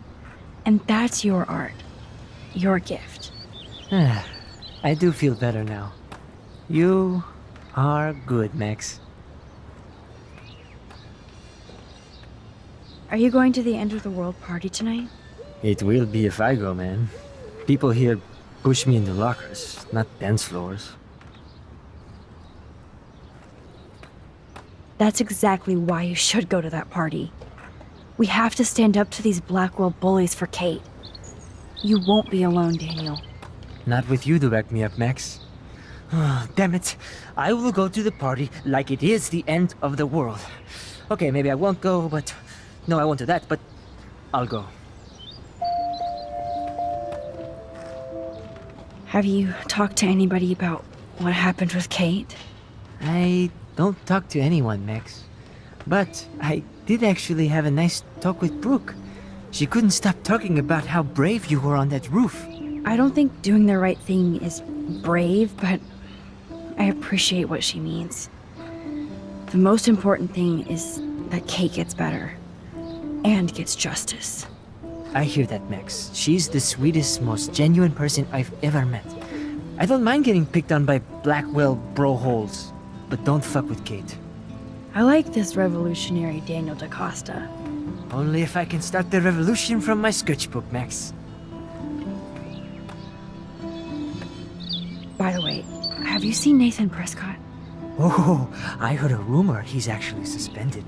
And that's your art. Your gift. I do feel better now. You are good, Max. Are you going to the end of the world party tonight? It will be if I go, man. People here push me into lockers, not dance floors. That's exactly why you should go to that party. We have to stand up to these Blackwell bullies for Kate. You won't be alone, Daniel. Not with you to back me up, Max. Damn it. I will go to the party like it is the end of the world. Okay, maybe I won't go, but... No, I won't do that, but I'll go. Have you talked to anybody about what happened with Kate? I don't talk to anyone, Max. But I did actually have a nice talk with Brooke. She couldn't stop talking about how brave you were on that roof. I don't think doing the right thing is brave, but I appreciate what she means. The most important thing is that Kate gets better and gets justice. I hear that, Max. She's the sweetest, most genuine person I've ever met. I don't mind getting picked on by Blackwell bro-holes, but don't fuck with Kate. I like this revolutionary Daniel DaCosta. Only if I can start the revolution from my sketchbook, Max. By the way, have you seen Nathan Prescott? Oh, I heard a rumor he's actually suspended.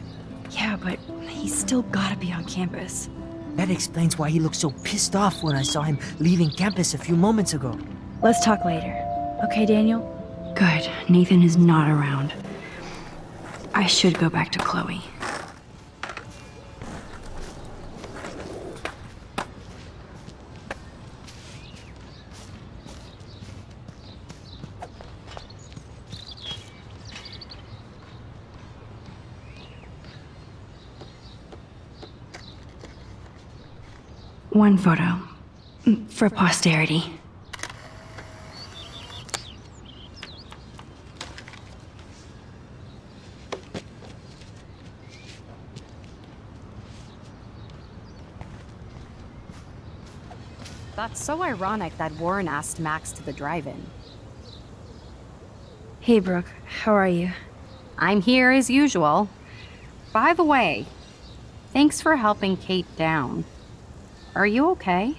Yeah, but he's still gotta be on campus. That explains why he looked so pissed off when I saw him leaving campus a few moments ago. Let's talk later. Okay, Daniel? Good. Nathan is not around. I should go back to Chloe. One photo. For posterity. That's so ironic that Warren asked Max to the drive-in. Hey, Brooke. How are you? I'm here as usual. By the way, thanks for helping Kate down. Are you okay?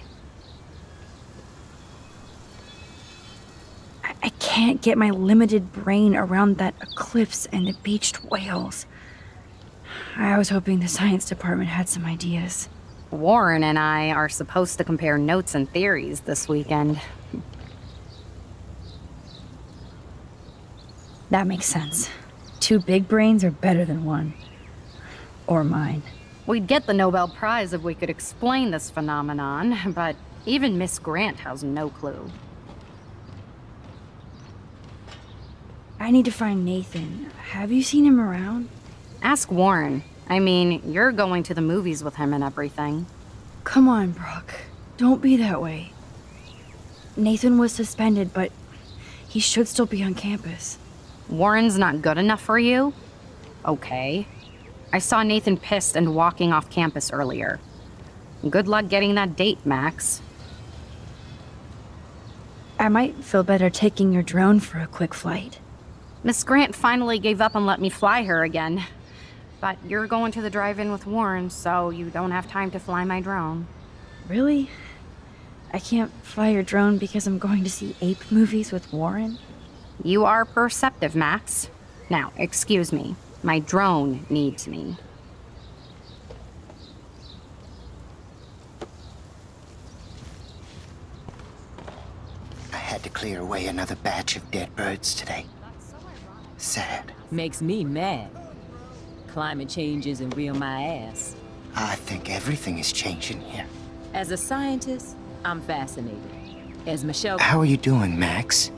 I can't get my limited brain around that eclipse and the beached whales. I was hoping the science department had some ideas. Warren and I are supposed to compare notes and theories this weekend. That makes sense. 2 big brains are better than 1. Or mine. We'd get the Nobel Prize if we could explain this phenomenon, but even Miss Grant has no clue. I need to find Nathan. Have you seen him around? Ask Warren. I mean, you're going to the movies with him and everything. Come on, Brooke. Don't be that way. Nathan was suspended, but he should still be on campus. Warren's not good enough for you? Okay. I saw Nathan pissed and walking off campus earlier. Good luck getting that date, Max. I might feel better taking your drone for a quick flight. Miss Grant finally gave up and let me fly her again. But you're going to the drive-in with Warren, so you don't have time to fly my drone. Really? I can't fly your drone because I'm going to see ape movies with Warren? You are perceptive, Max. Now, excuse me. My drone needs me. I had to clear away another batch of dead birds today. Sad. Makes me mad. Climate change isn't real my ass. I think everything is changing here. As a scientist, I'm fascinated. As Michelle... How are you doing, Max?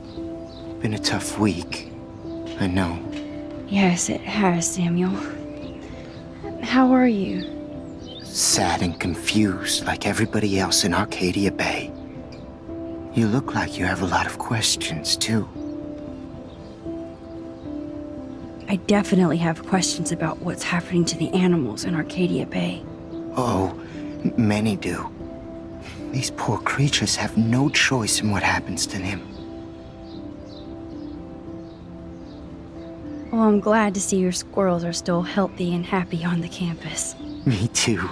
Been a tough week. I know. Yes, it has, Samuel. How are you? Sad and confused like everybody else in Arcadia Bay. You look like you have a lot of questions, too. I definitely have questions about what's happening to the animals in Arcadia Bay. Oh, many do. These poor creatures have no choice in what happens to them. Well, I'm glad to see your squirrels are still healthy and happy on the campus. Me too.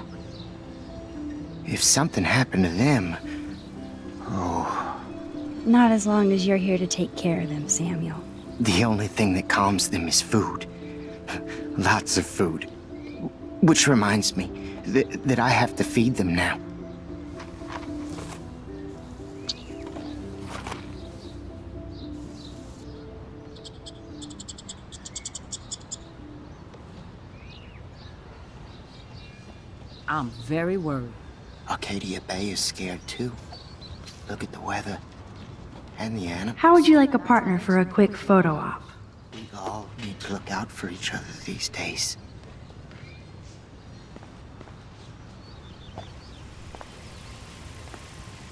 If something happened to them... Oh... Not as long as you're here to take care of them, Samuel. The only thing that calms them is food. Lots of food. Which reminds me that I have to feed them now. I'm very worried. Arcadia Bay is scared too. Look at the weather. And the animals. How would you like a partner for a quick photo op? We all need to look out for each other these days.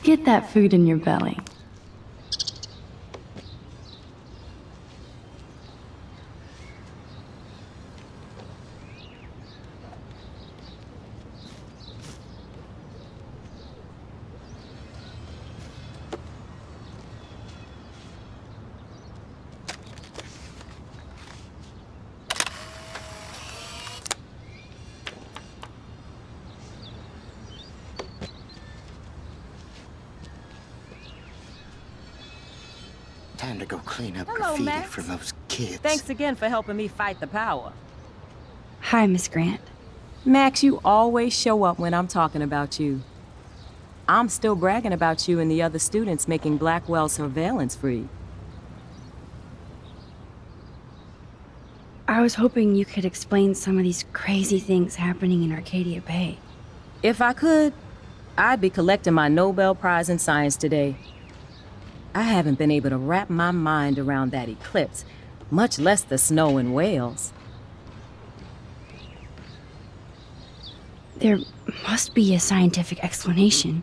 Get that food in your belly. Time to go clean up Hello, graffiti Max. from those kids. Thanks again for helping me fight the power. Hi, Miss Grant. Max, you always show up when I'm talking about you. I'm still bragging about you and the other students making Blackwell surveillance free. I was hoping you could explain some of these crazy things happening in Arcadia Bay. If I could, I'd be collecting my Nobel Prize in Science today. I haven't been able to wrap my mind around that eclipse, much less the snow in Wales. There must be a scientific explanation,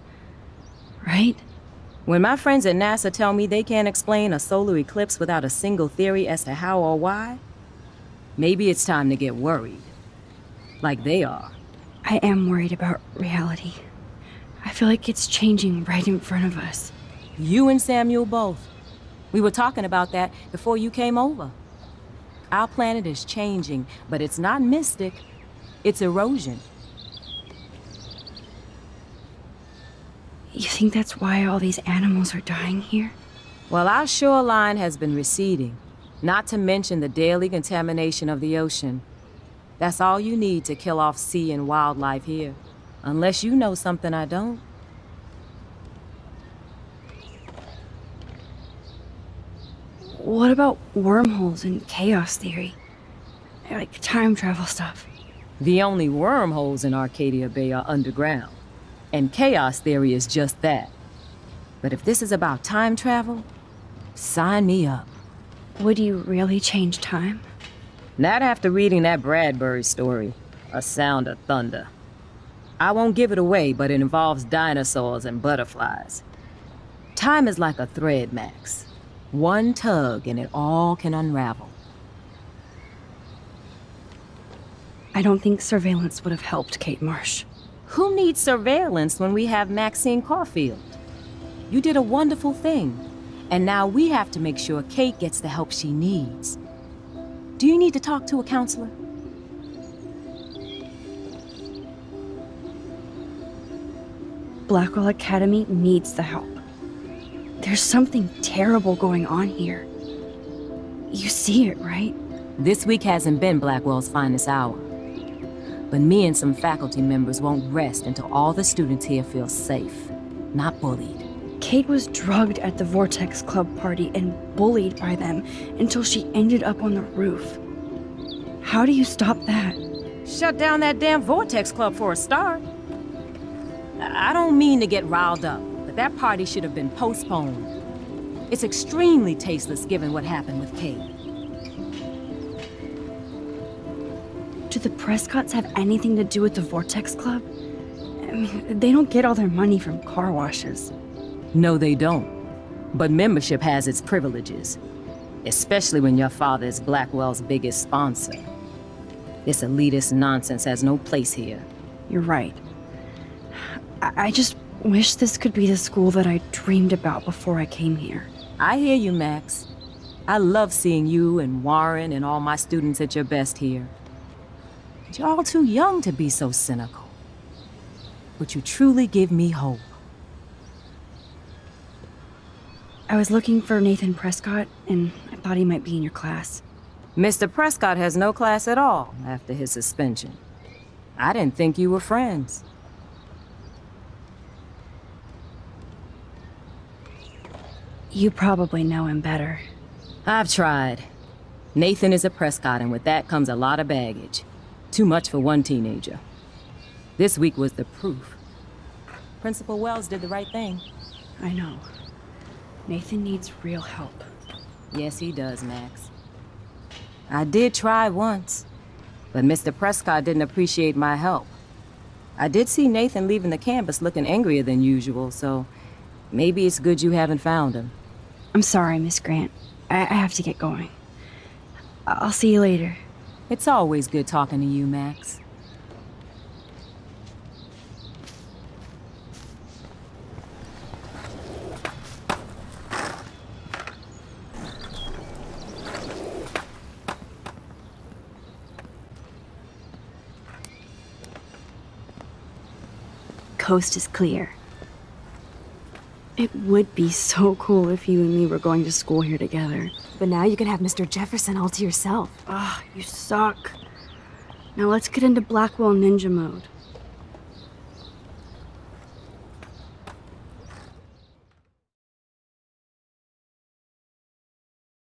right? When my friends at NASA tell me they can't explain a solar eclipse without a single theory as to how or why, maybe it's time to get worried. Like they are. I am worried about reality. I feel like it's changing right in front of us. You and Samuel both. We were talking about that before you came over. Our planet is changing, but it's not mystic. It's erosion. You think that's why all these animals are dying here? Well, our shoreline has been receding, not to mention the daily contamination of the ocean. That's all you need to kill off sea and wildlife here. Unless you know something I don't. What about wormholes and chaos theory? Like time travel stuff. The only wormholes in Arcadia Bay are underground. And chaos theory is just that. But if this is about time travel, sign me up. Would you really change time? Not after reading that Bradbury story, A Sound of Thunder. I won't give it away, but it involves dinosaurs and butterflies. Time is like a thread, Max. One tug and it all can unravel. I don't think surveillance would have helped Kate Marsh. Who needs surveillance when we have Maxine Caulfield? You did a wonderful thing, and now we have to make sure Kate gets the help she needs. Do you need to talk to a counselor? Blackwell Academy needs the help. There's something terrible going on here. You see it, right? This week hasn't been Blackwell's finest hour. But me and some faculty members won't rest until all the students here feel safe, not bullied. Kate was drugged at the Vortex Club party and bullied by them until she ended up on the roof. How do you stop that? Shut down that damn Vortex Club for a start. I don't mean to get riled up, but that party should have been postponed. It's extremely tasteless given what happened with Kate. Do the Prescotts have anything to do with the Vortex Club? I mean, they don't get all their money from car washes. No, they don't. But membership has its privileges, especially when your father is Blackwell's biggest sponsor. This elitist nonsense has no place here. You're right. I just wish this could be the school that I dreamed about before I came here. I hear you, Max. I love seeing you and Warren and all my students at your best here. But you're all too young to be so cynical. But you truly give me hope. I was looking for Nathan Prescott, and I thought he might be in your class. Mr. Prescott has no class at all after his suspension. I didn't think you were friends. You probably know him better. I've tried. Nathan is a Prescott, and with that comes a lot of baggage. Too much for one teenager. This week was the proof. Principal Wells did the right thing. I know. Nathan needs real help. Yes, he does, Max. I did try once, but Mr. Prescott didn't appreciate my help. I did see Nathan leaving the campus looking angrier than usual, so maybe it's good you haven't found him. I'm sorry, Miss Grant. I have to get going. I'll see you later. It's always good talking to you, Max. Coast is clear. It would be so cool if you and me were going to school here together. But now you can have Mr. Jefferson all to yourself. Ah, you suck. Now let's get into Blackwell Ninja mode.